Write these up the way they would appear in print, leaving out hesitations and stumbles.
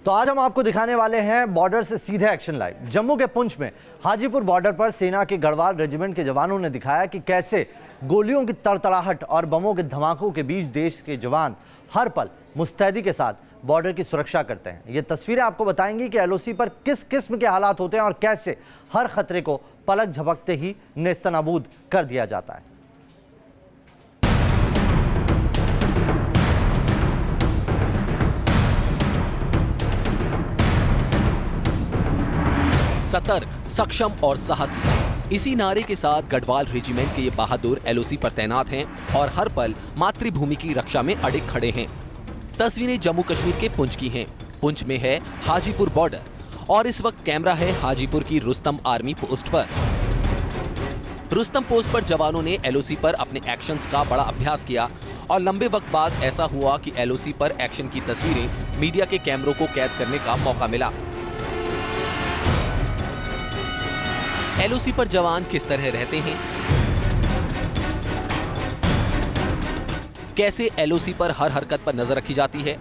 तो आज हम आपको दिखाने वाले हैं बॉर्डर से सीधे एक्शन लाइव। जम्मू के पुंछ में हाजीपुर बॉर्डर पर सेना के गढ़वाल रेजिमेंट के जवानों ने दिखाया कि कैसे गोलियों की तड़तड़ाहट और बमों के धमाकों के बीच देश के जवान हर पल मुस्तैदी के साथ बॉर्डर की सुरक्षा करते हैं। ये तस्वीरें आपको बताएंगी कि एलओसी पर किस किस्म के हालात होते हैं और कैसे हर खतरे को पलक झपकते ही नेस्तनाबूद कर दिया जाता है। सतर्क, सक्षम और साहसी, इसी नारे के साथ गढ़वाल रेजिमेंट के ये बहादुर एलओसी पर तैनात हैं और हर पल मातृभूमि की रक्षा में अड़िग खड़े हैं। तस्वीरें जम्मू कश्मीर के पुंछ की हैं। पुंछ में है हाजीपुर बॉर्डर और इस वक्त कैमरा है हाजीपुर की रुस्तम आर्मी पोस्ट पर। रुस्तम पोस्ट पर जवानों ने एलओसी पर अपने एक्शंस का बड़ा अभ्यास किया और लंबे वक्त बाद ऐसा हुआ कि एलओसी पर एक्शन की तस्वीरें मीडिया के कैमरों को कैद करने का मौका मिला। एलओसी पर जवान किस तरह रहते हैं, कैसे एलओसी पर हर हरकत पर नजर रखी जाती है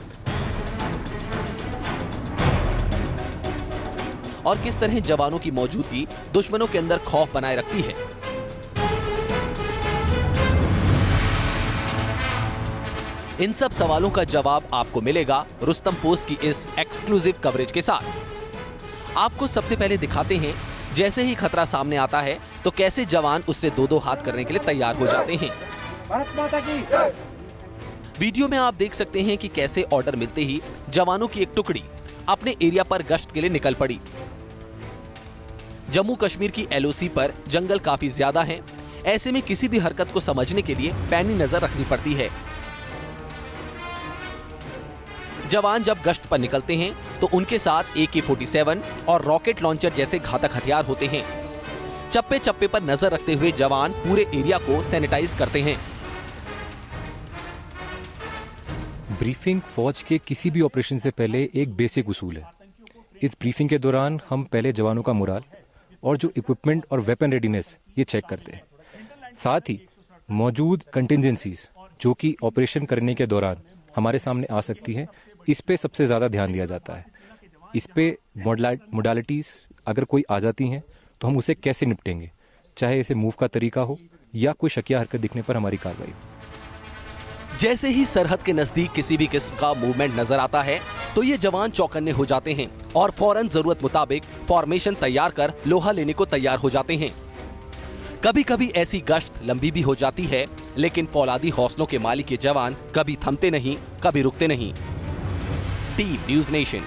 और किस तरह जवानों की मौजूदगी दुश्मनों के अंदर खौफ बनाए रखती है। इन सब सवालों का जवाब आपको मिलेगा रुस्तम पोस्ट की इस एक्सक्लूसिव कवरेज के साथ। आपको सबसे पहले दिखाते हैं जैसे ही खतरा सामने आता है तो कैसे जवान उससे दो दो हाथ करने के लिए तैयार हो जाते हैं। भारत माता की जय। वीडियो में आप देख सकते हैं कि कैसे ऑर्डर मिलते ही जवानों की एक टुकड़ी अपने एरिया पर गश्त के लिए निकल पड़ी। जम्मू कश्मीर की एलओसी पर जंगल काफी ज्यादा हैं, ऐसे में किसी भी हरकत को समझने के लिए पैनी नजर रखनी पड़ती है। जवान जब गश्त पर निकलते हैं तो उनके साथ AK-47 और रॉकेट लॉन्चर जैसे घातक हथियार होते हैं। चप्पे चप्पे पर नजर रखते हुए जवान पूरे एरिया को सैनिटाइज करते हैं। ब्रीफिंग फौज के किसी भी ऑपरेशन से पहले एक बेसिक उसूल है। इस ब्रीफिंग के दौरान हम पहले जवानों का मोराल और जो इक्विपमेंट और वेपन रेडीनेस ये चेक करते हैं। साथ ही मौजूद कंटिजेंसीज जो कि ऑपरेशन करने के दौरान हमारे सामने आ सकती हैं, इस पे सबसे ज़्यादा ध्यान दिया जाता है। इस पे मोडालिटीज़ अगर कोई आ जाती हैं तो हम उसे कैसे निपटेंगे, चाहे इसे मूव का तरीका हो या कोई शकिया हरकत दिखने पर हमारी कार्रवाई। जैसे ही सरहद के नजदीक किसी भी किस्म का मूवमेंट नजर आता है तो ये जवान चौकन्ने हो जाते हैं और फौरन जरूरत मुताबिक फॉर्मेशन तैयार कर लोहा लेने को तैयार हो जाते हैं। कभी कभी ऐसी गश्त लंबी भी हो जाती है, लेकिन फौलादी हौसलों के मालिक ये जवान कभी थमते नहीं, कभी रुकते नहीं। Team news nation.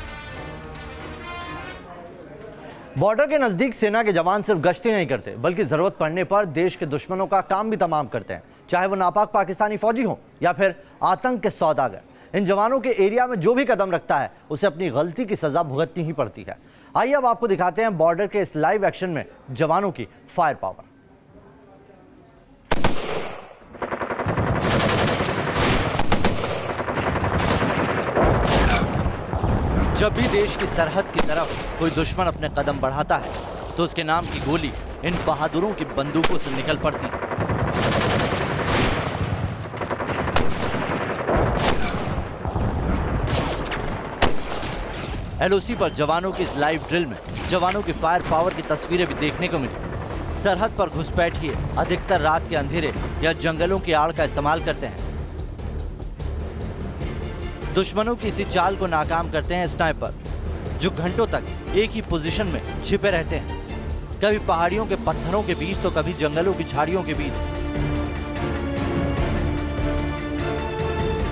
बॉर्डर के नजदीक सेना के जवान सिर्फ गश्ती नहीं करते बल्कि जरूरत पड़ने पर देश के दुश्मनों का काम भी तमाम करते हैं, चाहे वो नापाक पाकिस्तानी फौजी हो या फिर आतंक के सौदागर। इन जवानों के एरिया में जो भी कदम रखता है उसे अपनी गलती की सजा भुगतनी ही पड़ती है। आइए अब आपको दिखाते हैं बॉर्डर के इस लाइव एक्शन में जवानों की फायर पावर। जब भी देश की सरहद की तरफ कोई दुश्मन अपने कदम बढ़ाता है तो उसके नाम की गोली इन बहादुरों की बंदूकों से निकल पड़ती है। एलओसी पर जवानों की इस लाइव ड्रिल में जवानों की फायर पावर की तस्वीरें भी देखने को मिली। सरहद पर घुसपैठिए अधिकतर रात के अंधेरे या जंगलों की आड़ का इस्तेमाल करते हैं। दुश्मनों की इसी चाल को नाकाम करते हैं स्नाइपर, जो घंटों तक एक ही पोजीशन में छिपे रहते हैं, कभी पहाड़ियों के पत्थरों के बीच तो कभी जंगलों की झाड़ियों के बीच।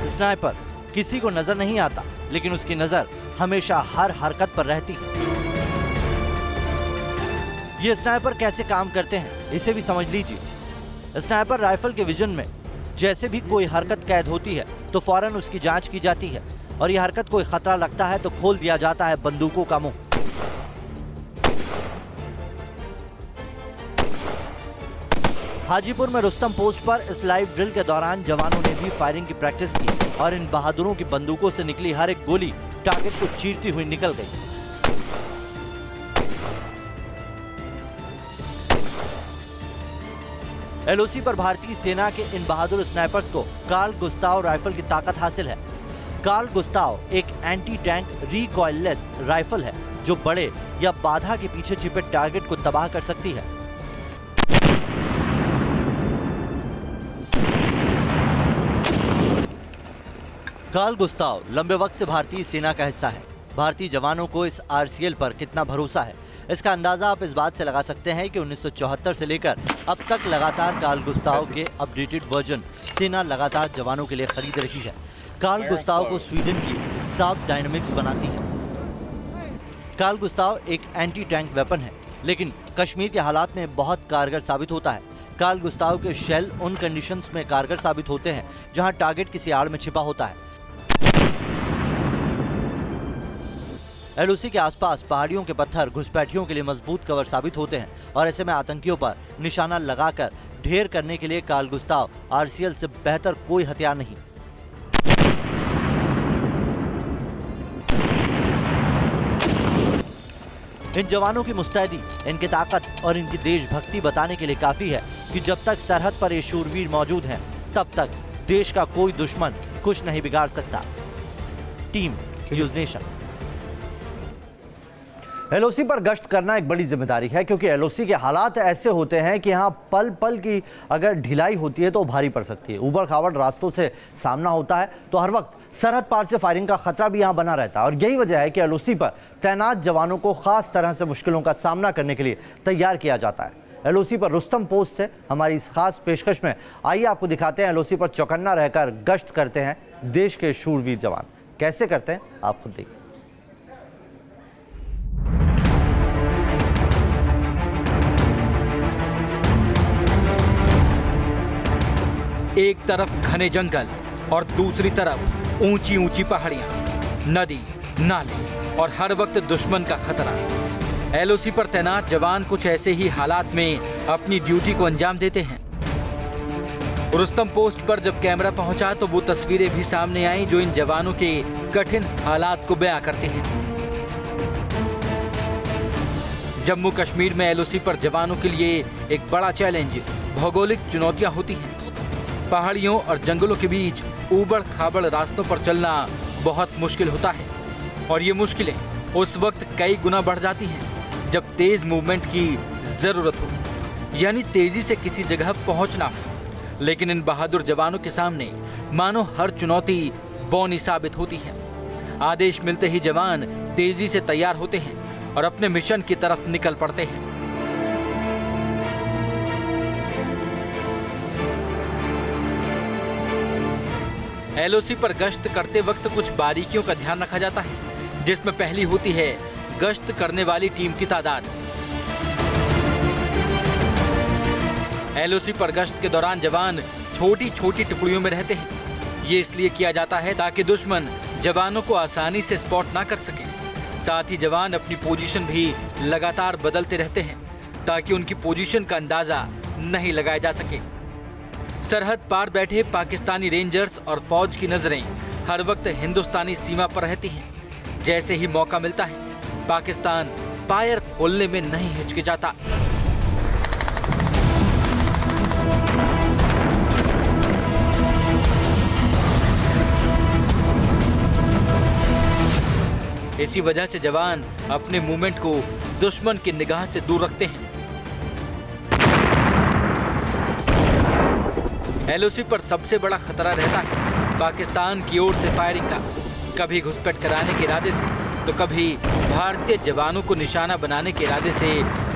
स्नाइपर किसी को नजर नहीं आता, लेकिन उसकी नजर हमेशा हर हरकत पर रहती है। ये स्नाइपर कैसे काम करते हैं इसे भी समझ लीजिए। स्नाइपर राइफल के विजन में जैसे भी कोई हरकत कैद होती है तो फौरन उसकी जांच की जाती है और यह हरकत कोई खतरा लगता है तो खोल दिया जाता है बंदूकों का मुंह। हाजीपुर में रुस्तम पोस्ट पर इस लाइव ड्रिल के दौरान जवानों ने भी फायरिंग की प्रैक्टिस की और इन बहादुरों की बंदूकों से निकली हर एक गोली टारगेट को चीरती हुई निकल गई। एलओसी पर भारतीय सेना के इन बहादुर स्नाइपर्स को कार्ल गुस्ताव राइफल की ताकत हासिल है। कार्ल गुस्ताव एक एंटी टैंक रिकॉइललेस राइफल है जो बड़े या बाधा के पीछे छिपे टारगेट को तबाह कर सकती है। कार्ल गुस्ताव लंबे वक्त से भारतीय सेना का हिस्सा है। भारतीय जवानों को इस आरसीएल पर कितना भरोसा है, इसका अंदाजा आप इस बात से लगा सकते हैं कि 1974 से लेकर अब तक लगातार कार्ल गुस्ताव के अपडेटेड वर्जन सेना लगातार जवानों के लिए खरीद रही है। कार्ल गुस्ताव को स्वीडन की साब डायनामिक्स बनाती है। कार्ल गुस्ताव एक एंटी टैंक वेपन है, लेकिन कश्मीर के हालात में बहुत कारगर साबित होता है। कार्ल गुस्ताव के शेल उन कंडीशंस में कारगर साबित होते हैं जहां टारगेट किसी आड़ में छिपा होता है। एलओसी के आसपास पहाड़ियों के पत्थर घुसपैठियों के लिए मजबूत कवर साबित होते हैं और ऐसे में आतंकियों पर निशाना लगाकर ढेर करने के लिए कार्ल गुस्ताव आरसीएल से बेहतर कोई हथियार नहीं। इन जवानों की मुस्तैदी, इनकी ताकत और इनकी देशभक्ति बताने के लिए काफी है कि जब तक सरहद पर ये शूरवीर मौजूद हैं, तब तक देश का कोई दुश्मन कुछ नहीं बिगाड़ सकता। Team news nation. एलओसी पर गश्त करना एक बड़ी जिम्मेदारी है क्योंकि एलओसी के हालात ऐसे होते हैं कि यहाँ पल पल की अगर ढिलाई होती है तो भारी पड़ सकती है। उबड़ खाबड़ रास्तों से सामना होता है तो हर वक्त सरहद पार से फायरिंग का खतरा भी यहाँ बना रहता है और यही वजह है कि एलओसी पर तैनात जवानों को खास तरह से मुश्किलों का सामना करने के लिए तैयार किया जाता है। एलओसी पर रुस्तम पोस्ट से हमारी इस खास पेशकश में आइए आपको दिखाते हैं एलओसी पर चौकन्ना रहकर गश्त करते हैं देश के शूरवीर जवान। कैसे करते हैं आप खुद देखिए। एक तरफ घने जंगल और दूसरी तरफ ऊंची ऊंची पहाड़ियां, नदी, नाले और हर वक्त दुश्मन का खतरा। एलओसी पर तैनात जवान कुछ ऐसे ही हालात में अपनी ड्यूटी को अंजाम देते हैं। रुस्तम पोस्ट पर जब कैमरा पहुंचा तो वो तस्वीरें भी सामने आई जो इन जवानों के कठिन हालात को बयां करती हैं। जम्मू कश्मीर में एलओसी पर जवानों के लिए एक बड़ा चैलेंज भौगोलिक चुनौतियां होती हैं। पहाड़ियों और जंगलों के बीच ऊबड़ खाबड़ रास्तों पर चलना बहुत मुश्किल होता है और ये मुश्किलें उस वक्त कई गुना बढ़ जाती हैं जब तेज मूवमेंट की जरूरत हो, यानी तेजी से किसी जगह पहुंचना हो। लेकिन इन बहादुर जवानों के सामने मानो हर चुनौती बौनी साबित होती है। आदेश मिलते ही जवान तेजी से तैयार होते हैं और अपने मिशन की तरफ निकल पड़ते हैं। एलओसी पर गश्त करते वक्त कुछ बारीकियों का ध्यान रखा जाता है, जिसमें पहली होती है गश्त करने वाली टीम की तादाद। एलओसी पर गश्त के दौरान जवान छोटी छोटी टुकड़ियों में रहते हैं। ये इसलिए किया जाता है ताकि दुश्मन जवानों को आसानी से स्पॉट ना कर सके। साथ ही जवान अपनी पोजीशन भी लगातार बदलते रहते हैं ताकि उनकी पोजीशन का अंदाजा नहीं लगाया जा सके। सरहद पार बैठे पाकिस्तानी रेंजर्स और फौज की नजरें हर वक्त हिंदुस्तानी सीमा पर रहती हैं। जैसे ही मौका मिलता है, पाकिस्तान फायर खोलने में नहीं हिचकिचाता। इसी वजह से जवान अपने मूवमेंट को दुश्मन की निगाह से दूर रखते हैं। एलओसी पर सबसे बड़ा खतरा रहता है पाकिस्तान की ओर से फायरिंग का, कभी घुसपैठ कराने के इरादे से तो कभी भारतीय जवानों को निशाना बनाने के इरादे से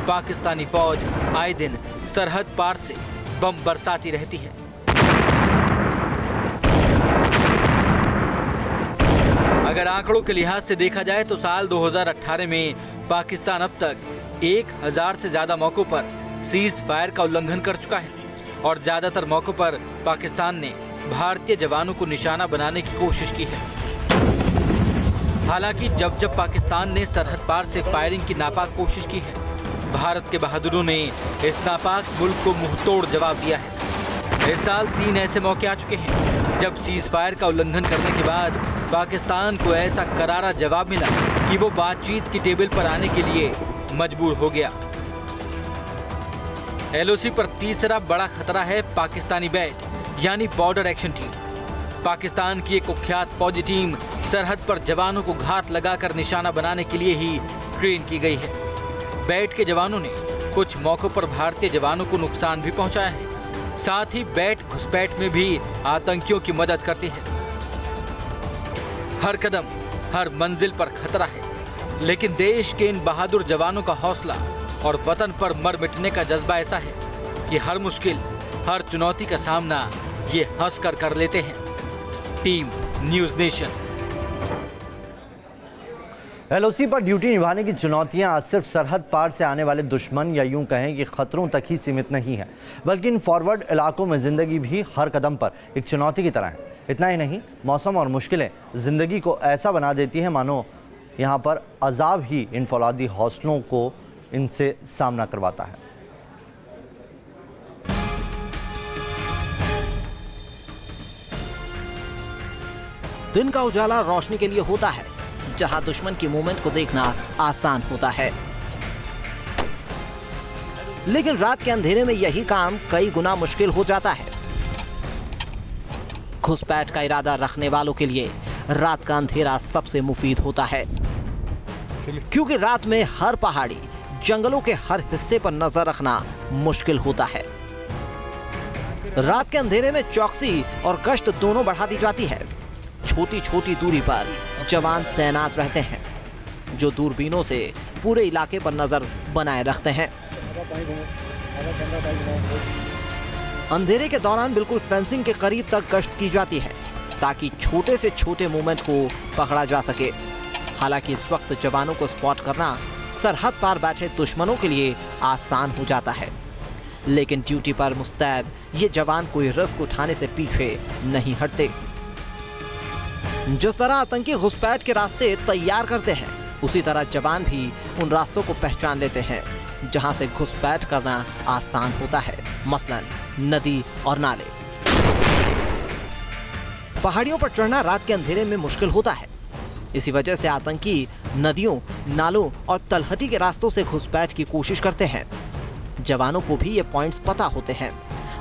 पाकिस्तानी फौज आए दिन सरहद पार से बम बरसाती रहती है। अगर आंकड़ों के लिहाज से देखा जाए तो साल 2018 में पाकिस्तान अब तक 1000 से ज्यादा मौकों पर सीज फायर का उल्लंघन कर चुका है और ज्यादातर मौकों पर पाकिस्तान ने भारतीय जवानों को निशाना बनाने की कोशिश की है। हालांकि जब जब पाकिस्तान ने सरहद पार से फायरिंग की नापाक कोशिश की है, भारत के बहादुरों ने इस नापाक मुल्क को मुंहतोड़ जवाब दिया है। इस साल 3 ऐसे मौके आ चुके हैं जब सीज फायर का उल्लंघन करने के बाद पाकिस्तान को ऐसा करारा जवाब मिला कि वो बातचीत की टेबल पर आने के लिए मजबूर हो गया। एलओसी पर तीसरा बड़ा खतरा है पाकिस्तानी बैट यानी बॉर्डर एक्शन टीम। पाकिस्तान की एक कुख्यात फौजी टीम सरहद पर जवानों को घात लगाकर निशाना बनाने के लिए ही ट्रेन की गई है। बैट के जवानों ने कुछ मौकों पर भारतीय जवानों को नुकसान भी पहुंचाया है। साथ ही बैट घुसपैठ में भी आतंकियों की मदद करती है। हर कदम, हर मंजिल पर खतरा है, लेकिन देश के इन बहादुर जवानों का हौसला और वतन पर मर मिटने का जज्बा ऐसा है कि हर मुश्किल, हर चुनौती का सामना ये हंस कर लेते हैं। Team news nation. एलओसी पर ड्यूटी निभाने की चुनौतियां आज सिर्फ सरहद पार से आने वाले दुश्मन या यूं कहें कि खतरों तक ही सीमित नहीं है, बल्कि इन फॉरवर्ड इलाकों में जिंदगी भी हर कदम पर एक चुनौती की तरह है। इतना ही नहीं, मौसम और मुश्किलें जिंदगी को ऐसा बना देती हैं मानो यहाँ पर अजाब ही इन फौलादी हौसलों को इनसे सामना करवाता है। दिन का उजाला रोशनी के लिए होता है, जहां दुश्मन की मूवमेंट को देखना आसान होता है, लेकिन रात के अंधेरे में यही काम कई गुना मुश्किल हो जाता है। घुसपैठ का इरादा रखने वालों के लिए रात का अंधेरा सबसे मुफीद होता है, क्योंकि रात में हर पहाड़ी, जंगलों के हर हिस्से पर नजर रखना मुश्किल होता है। रात के अंधेरे में चौकसी और गश्त दोनों बढ़ा दी जाती है। छोटी छोटी दूरी पर जवान तैनात रहते हैं, जो दूरबीनों से पूरे इलाके पर नजर बनाए रखते हैं। अंधेरे के दौरान बिल्कुल फेंसिंग के करीब तक गश्त की जाती है, ताकि छोटे से छोटे मूवमेंट को पकड़ा जा सके। हालांकि इस वक्त जवानों को स्पॉट करना सरहद पार बैठे दुश्मनों के लिए आसान हो जाता है, लेकिन ड्यूटी पर मुस्तैद ये जवान कोई रिस्क उठाने से पीछे नहीं हटते। जिस तरह आतंकी घुसपैठ के रास्ते तैयार करते हैं, उसी तरह जवान भी उन रास्तों को पहचान लेते हैं जहां से घुसपैठ करना आसान होता है, मसलन नदी और नाले। पहाड़ियों पर चढ़ना रात के अंधेरे में मुश्किल होता है। इसी वजह से आतंकी नदियों, नालों और तलहटी के रास्तों से घुसपैठ की कोशिश करते हैं। जवानों को भी ये पॉइंट्स पता होते हैं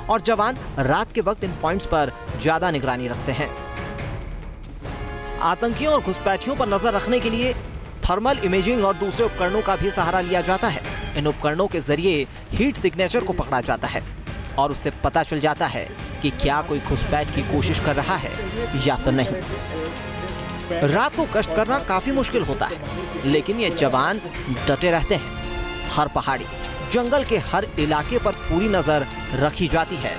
और जवान रात के वक्त इन पॉइंट्स पर ज्यादा निगरानी रखते हैं। आतंकियों और घुसपैठियों पर नजर रखने के लिए थर्मल इमेजिंग और दूसरे उपकरणों का भी सहारा लिया जाता है। इन उपकरणों के जरिए हीट सिग्नेचर को पकड़ा जाता है और उससे पता चल जाता है कि क्या कोई घुसपैठ की कोशिश कर रहा है या फिर नहीं। रात को गश्त करना काफी मुश्किल होता है, लेकिन ये जवान डटे रहते हैं। हर पहाड़ी, जंगल के हर इलाके पर पूरी नजर रखी जाती है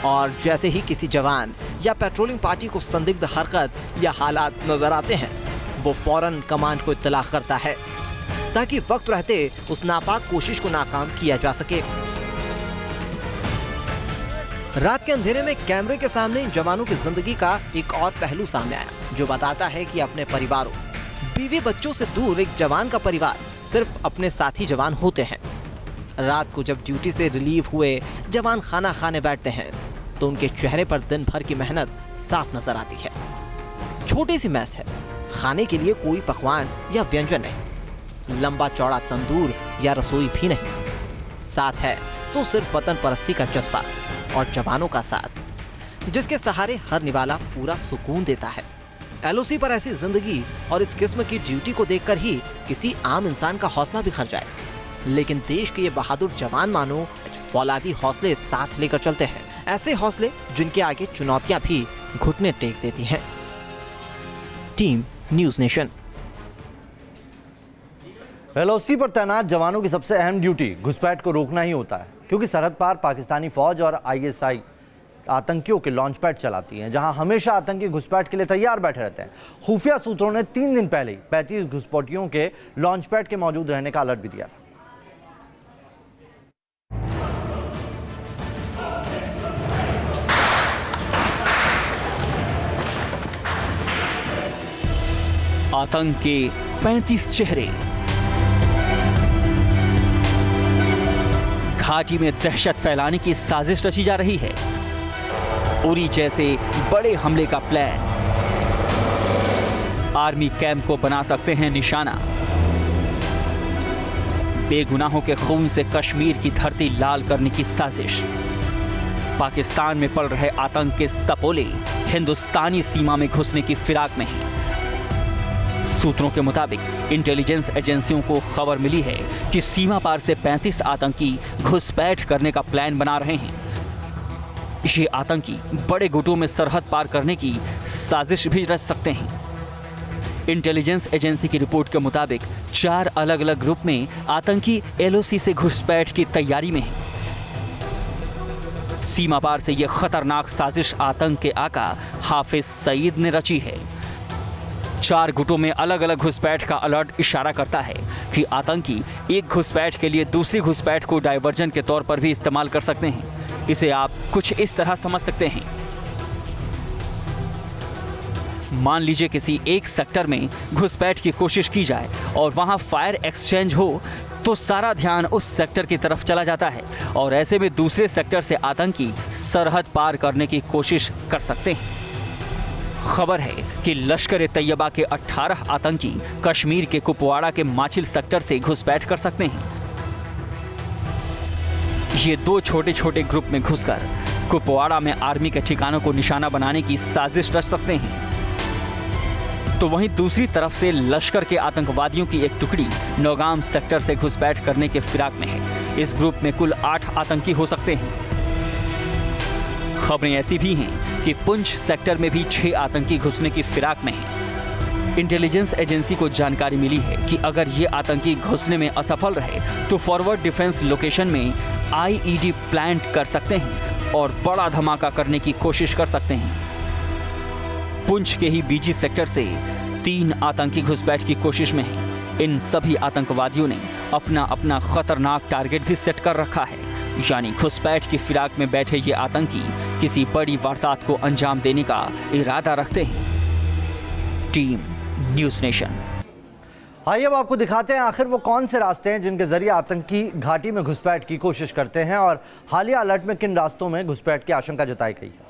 और जैसे ही किसी जवान या पेट्रोलिंग पार्टी को संदिग्ध हरकत या हालात नजर आते हैं, वो फौरन कमांड को इत्तला करता है, ताकि वक्त रहते उस नापाक कोशिश को नाकाम किया जा सके। रात के अंधेरे में कैमरे के सामने इन जवानों की जिंदगी का एक और पहलू सामने आया, जो बताता है कि अपने परिवारों, बीवी बच्चों से दूर एक जवान का परिवार सिर्फ अपने साथी जवान होते हैं। रात को जब ड्यूटी से रिलीव हुए जवान खाना खाने बैठते हैं, तो उनके चेहरे पर दिन भर की मेहनत साफ नजर आती है। छोटी सी मैस है, खाने के लिए कोई पकवान या व्यंजन नहीं, लंबा चौड़ा तंदूर या रसोई भी नहीं, साथ है तो सिर्फ वतन परस्ती का जज्बा और जवानों का साथ, जिसके सहारे हर निवाला पूरा सुकून देता है। एलओसी पर ऐसी जिंदगी और इस किस्म की ड्यूटी को देखकर ही किसी आम इंसान का हौसला बिखर जाए, लेकिन देश के ये बहादुर जवान मानो फौलादी हौसले साथ लेकर चलते हैं, ऐसे हौसले जिनके आगे चुनौतियां भी घुटने टेक देती हैं। Team news nation. एलओसी पर तैनात जवानों की सबसे अहम ड्यूटी घुसपैठ को रोकना ही होता है, क्योंकि सरहद पार पाकिस्तानी फौज और आईएसआई आतंकियों के लॉन्च पैड चलाती हैं, जहां हमेशा आतंकी घुसपैठ के लिए तैयार बैठे रहते हैं। खुफिया सूत्रों ने 3 दिन पहले ही 35 घुसपैठियों के लॉन्च पैड के मौजूद रहने का अलर्ट भी दिया था। आतंक के 35 चेहरे, घाटी में दहशत फैलाने की साजिश रची जा रही है। उरी जैसे बड़े हमले का प्लान, आर्मी कैंप को बना सकते हैं निशाना। बेगुनाहों के खून से कश्मीर की धरती लाल करने की साजिश। पाकिस्तान में पल रहे आतंक के सपोले हिंदुस्तानी सीमा में घुसने की फिराक में हैं। सूत्रों के मुताबिक इंटेलिजेंस एजेंसियों को खबर मिली है कि सीमा पार से 35 आतंकी घुसपैठ करने का प्लान बना रहे हैं। ये आतंकी बड़े गुटों में सरहद पार करने की साजिश भी रच सकते हैं। इंटेलिजेंस एजेंसी की रिपोर्ट के मुताबिक 4 अलग अलग ग्रुप में आतंकी एलओसी से घुसपैठ की तैयारी में हैं। सीमा पार से यह खतरनाक साजिश आतंक के आका हाफिज सईद ने रची है। 4 गुटों में अलग अलग घुसपैठ का अलर्ट इशारा करता है कि आतंकी एक घुसपैठ के लिए दूसरी घुसपैठ को डायवर्जन के तौर पर भी इस्तेमाल कर सकते हैं। इसे आप कुछ इस तरह समझ सकते हैं। मान लीजिए किसी एक सेक्टर में घुसपैठ की कोशिश की जाए और वहां फायर एक्सचेंज हो तो सारा ध्यान उस सेक्टर की तरफ चला जाता है और ऐसे में दूसरे सेक्टर से आतंकी सरहद पार करने की कोशिश कर सकते हैं। खबर है कि लश्कर-ए-तैयबा के 18 आतंकी कश्मीर के कुपवाड़ा के माछिल सेक्टर से घुसपैठ कर सकते हैं। ये 2 छोटे छोटे ग्रुप में घुसकर कुपवाड़ा में आर्मी के ठिकानों को निशाना बनाने की साजिश रच सकते हैं। तो वहीं दूसरी तरफ से लश्कर के आतंकवादियों की एक टुकड़ी नौगाम सेक्टर से घुसपैठ करने के फिराक में है। इस ग्रुप में कुल 8 आतंकी हो सकते हैं। खबरें ऐसी भी हैं कि पुंछ सेक्टर में भी 6 आतंकी घुसने की फिराक में हैं। इंटेलिजेंस एजेंसी को जानकारी मिली है कि अगर ये आतंकी घुसने में असफल रहे तो फॉरवर्ड डिफेंस लोकेशन में आईईडी प्लांट कर सकते हैं और बड़ा धमाका करने की कोशिश कर सकते हैं। पुंछ के ही बीजी सेक्टर से 3 आतंकी घुसपैठ की कोशिश में हैं। इन सभी आतंकवादियों ने अपना अपना खतरनाक टारगेट भी सेट कर रखा है, यानी घुसपैठ की फिराक में बैठे ये आतंकी किसी बड़ी वारदात को अंजाम देने का इरादा रखते हैं। Team news nation. आइए अब आपको दिखाते हैं आखिर वो कौन से रास्ते हैं जिनके जरिए आतंकी घाटी में घुसपैठ की कोशिश करते हैं और हालिया अलर्ट में किन रास्तों में घुसपैठ की आशंका जताई गई है।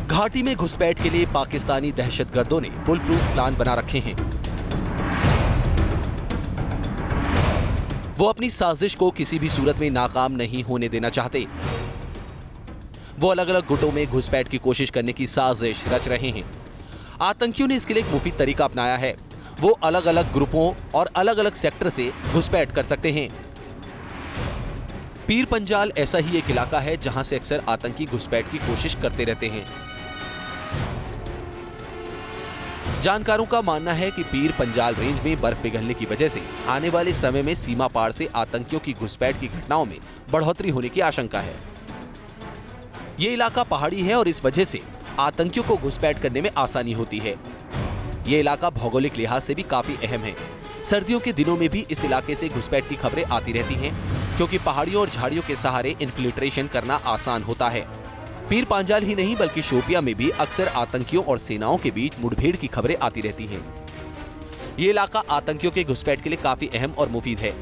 घाटी में घुसपैठ के लिए पाकिस्तानी दहशतगर्दों ने फुल प्रूफ प्लान बना रखे हैं। वो अपनी साजिश को किसी भी सूरत में नाकाम नहीं होने देना चाहते। वो अलग अलग गुटों में घुसपैठ की कोशिश करने की साजिश रच रहे हैं। आतंकियों ने इसके लिए एक मुफीद तरीका अपनाया है। वो अलग अलग ग्रुपों और अलग अलग सेक्टर से घुसपैठ कर सकते हैं। पीर पंजाल ऐसा ही एक इलाका है जहां से अक्सर आतंकी घुसपैठ की कोशिश करते रहते हैं। जानकारों का मानना है कि पीर पंजाल रेंज में बर्फ पिघलने की वजह से आने वाले समय में सीमा पार से आतंकियों की घुसपैठ की घटनाओं में बढ़ोतरी होने की आशंका है। ये इलाका पहाड़ी है और इस वजह से आतंकियों को घुसपैठ करने में आसानी होती है। ये इलाका भौगोलिक लिहाज से भी काफी अहम है। सर्दियों के दिनों में भी इस इलाके से घुसपैठ की खबरें आती रहती हैं, क्योंकि पहाड़ियों और झाड़ियों के सहारे इन्फिल्ट्रेशन करना आसान होता है। पीर पंजाल ही नहीं बल्कि शोपियां में भी अक्सर आतंकियों और सेनाओं के बीच मुठभेड़ की खबरें आती रहती हैं। ये इलाका आतंकियों के घुसपैठ के लिए काफी अहम और मुफीद है।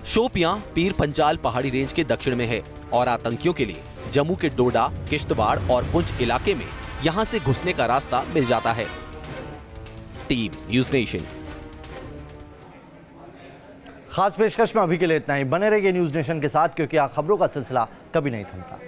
शोपियां पीर पंजाल पहाड़ी रेंज के दक्षिण में है और आतंकियों के लिए जम्मू के डोडा, किश्तवाड़ और पुंछ इलाके में यहां से घुसने का रास्ता मिल जाता है। Team news nation. खास पेशकश में अभी के लिए इतना ही। बने रहिए न्यूज़ नेशन के साथ, क्योंकि खबरों का सिलसिला कभी नहीं थमता।